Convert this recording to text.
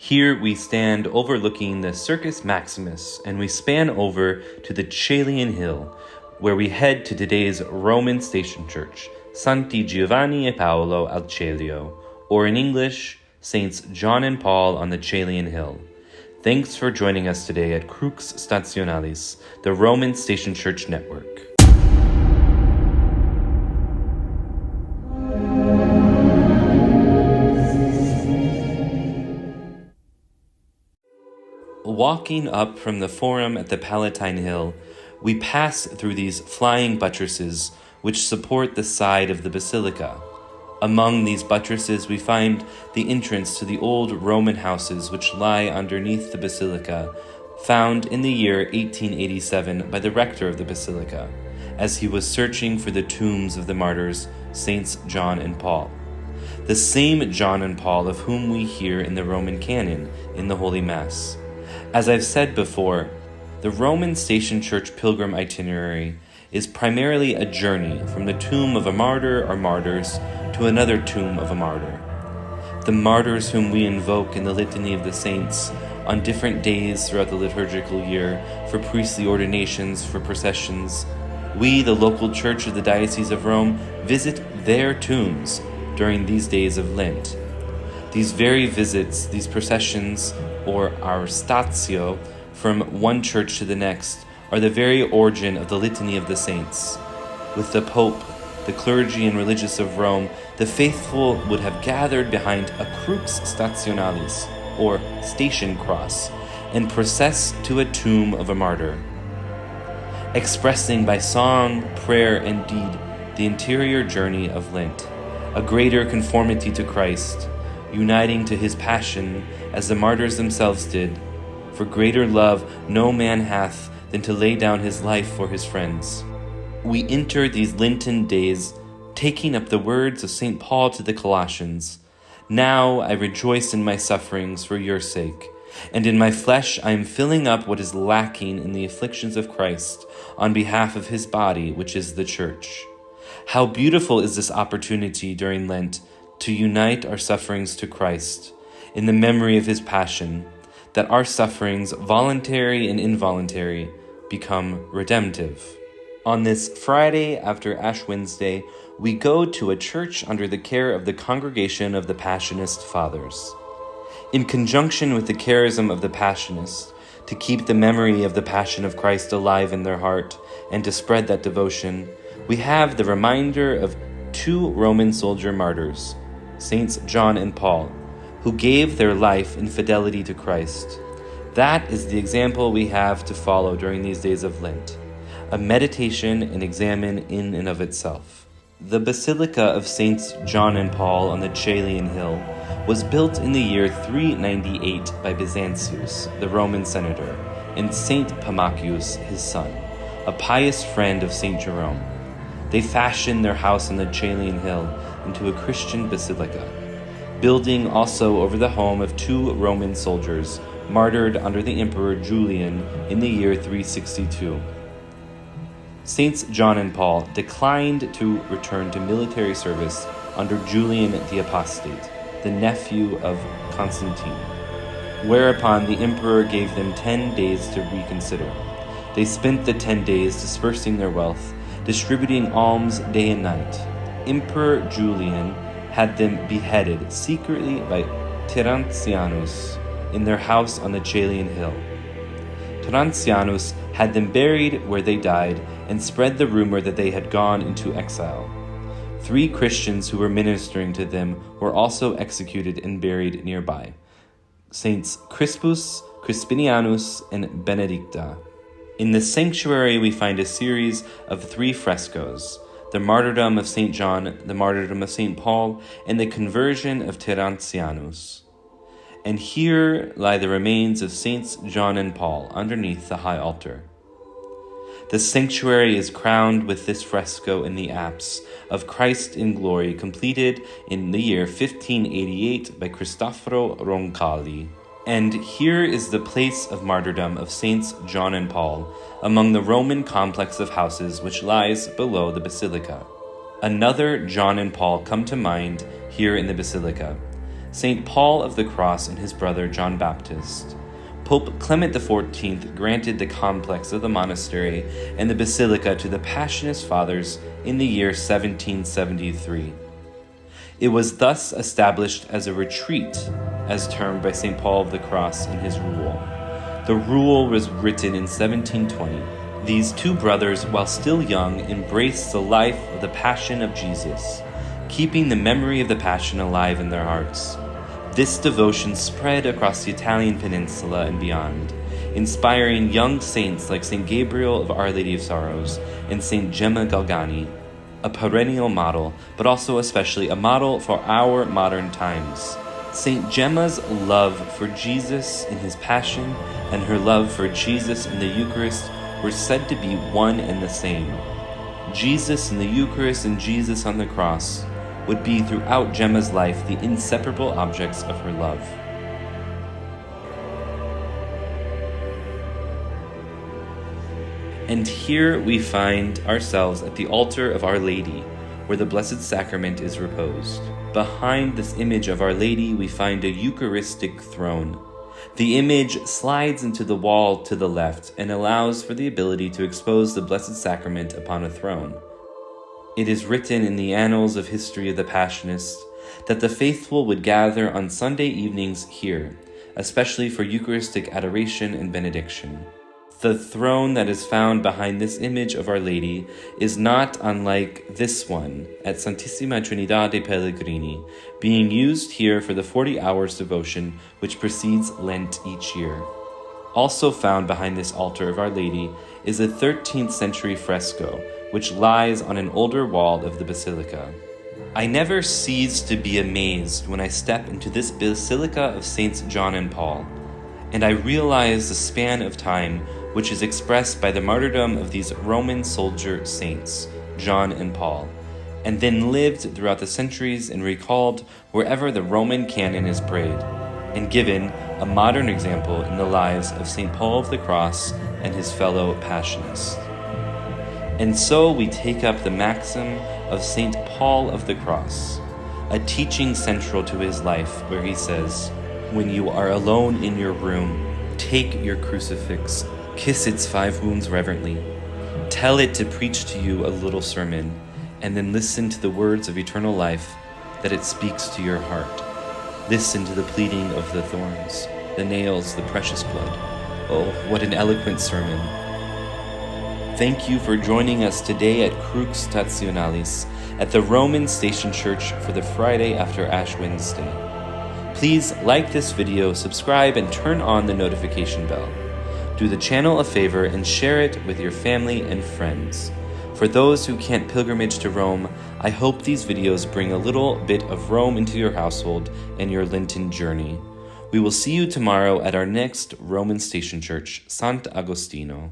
Here we stand overlooking the Circus Maximus, and we span over to the Caelian Hill, where we head to today's Roman Station Church, Santi Giovanni e Paolo al Celio, or in English, Saints John and Paul on the Caelian Hill. Thanks for joining us today at Crux Stationalis, the Roman Station Church Network. Walking up from the Forum at the Palatine Hill, we pass through these flying buttresses which support the side of the basilica. Among these buttresses we find the entrance to the old Roman houses which lie underneath the basilica, found in the year 1887 by the rector of the basilica, as he was searching for the tombs of the martyrs, Saints John and Paul. The same John and Paul of whom we hear in the Roman canon in the Holy Mass. As I've said before, the Roman Station Church pilgrim itinerary is primarily a journey from the tomb of a martyr or martyrs to another tomb of a martyr. The martyrs whom we invoke in the Litany of the Saints on different days throughout the liturgical year, for priestly ordinations, for processions, we, the local church of the Diocese of Rome, visit their tombs during these days of Lent. These very visits, these processions, or our statio, from one church to the next, are the very origin of the Litany of the Saints. With the Pope, the clergy and religious of Rome, the faithful would have gathered behind a Crux Stationalis, or station cross, and process to a tomb of a martyr, expressing by song, prayer, and deed the interior journey of Lent, a greater conformity to Christ, uniting to his passion as the martyrs themselves did. For greater love no man hath than to lay down his life for his friends. We enter these Lenten days taking up the words of St. Paul to the Colossians. Now I rejoice in my sufferings for your sake, and in my flesh I am filling up what is lacking in the afflictions of Christ on behalf of his body, which is the Church. How beautiful is this opportunity during Lent to unite our sufferings to Christ in the memory of his passion, that our sufferings, voluntary and involuntary, become redemptive. On this Friday after Ash Wednesday, we go to a church under the care of the Congregation of the Passionist Fathers. In conjunction with the charism of the Passionists, to keep the memory of the Passion of Christ alive in their heart and to spread that devotion, we have the reminder of two Roman soldier martyrs, Saints John and Paul, who gave their life in fidelity to Christ. That is the example we have to follow during these days of Lent, a meditation and examine in and of itself. The Basilica of Saints John and Paul on the Caelian Hill was built in the year 398 by Byzantius, the Roman senator, and Saint Pamachius, his son, a pious friend of Saint Jerome. They fashioned their house on the Caelian Hill into a Christian basilica, building also over the home of two Roman soldiers martyred under the Emperor Julian in the year 362. Saints John and Paul declined to return to military service under Julian the Apostate, the nephew of Constantine, whereupon the emperor gave them 10 days to reconsider. They spent the 10 days dispersing their wealth, distributing alms day and night. Emperor Julian had them beheaded secretly by Terentianus in their house on the Caelian Hill. Terentianus had them buried where they died and spread the rumor that they had gone into exile. 3 Christians who were ministering to them were also executed and buried nearby, Saints Crispus, Crispinianus, and Benedicta. In the sanctuary we find a series of 3 frescos, the martyrdom of St. John, the martyrdom of St. Paul, and the conversion of Terentianus. And here lie the remains of Saints John and Paul underneath the high altar. The sanctuary is crowned with this fresco in the apse of Christ in glory, completed in the year 1588 by Cristoforo Roncalli. And here is the place of martyrdom of Saints John and Paul among the Roman complex of houses which lies below the basilica. Another John and Paul come to mind here in the basilica, St. Paul of the Cross and his brother John Baptist. Pope Clement XIV granted the complex of the monastery and the basilica to the Passionist Fathers in the year 1773. It was thus established as a retreat, as termed by St. Paul of the Cross in his rule. The rule was written in 1720. These two brothers, while still young, embraced the life of the Passion of Jesus, keeping the memory of the Passion alive in their hearts. This devotion spread across the Italian peninsula and beyond, inspiring young saints like St. Gabriel of Our Lady of Sorrows and St. Gemma Galgani, a perennial model, but also especially a model for our modern times. St. Gemma's love for Jesus in his Passion and her love for Jesus in the Eucharist were said to be one and the same. Jesus in the Eucharist and Jesus on the cross would be throughout Gemma's life the inseparable objects of her love. And here we find ourselves at the altar of Our Lady, where the Blessed Sacrament is reposed. Behind this image of Our Lady, we find a Eucharistic throne. The image slides into the wall to the left and allows for the ability to expose the Blessed Sacrament upon a throne. It is written in the annals of history of the Passionists that the faithful would gather on Sunday evenings here, especially for Eucharistic adoration and benediction. The throne that is found behind this image of Our Lady is not unlike this one at Santissima Trinidad dei Pellegrini, being used here for the 40 hours devotion which precedes Lent each year. Also found behind this altar of Our Lady is a 13th century fresco, which lies on an older wall of the basilica. I never cease to be amazed when I step into this basilica of Saints John and Paul, and I realize the span of time which is expressed by the martyrdom of these Roman soldier saints, John and Paul, and then lived throughout the centuries and recalled wherever the Roman canon is prayed, and given a modern example in the lives of St. Paul of the Cross and his fellow Passionists. And so we take up the maxim of St. Paul of the Cross, a teaching central to his life where he says, "When you are alone in your room, take your crucifix, kiss its 5 wounds reverently, tell it to preach to you a little sermon, and then listen to the words of eternal life that it speaks to your heart. Listen to the pleading of the thorns, the nails, the precious blood. Oh, what an eloquent sermon." Thank you for joining us today at Crux Stationalis at the Roman Station Church for the Friday after Ash Wednesday. Please like this video, subscribe, and turn on the notification bell. Do the channel a favor and share it with your family and friends. For those who can't pilgrimage to Rome, I hope these videos bring a little bit of Rome into your household and your Lenten journey. We will see you tomorrow at our next Roman Station Church, Sant'Agostino.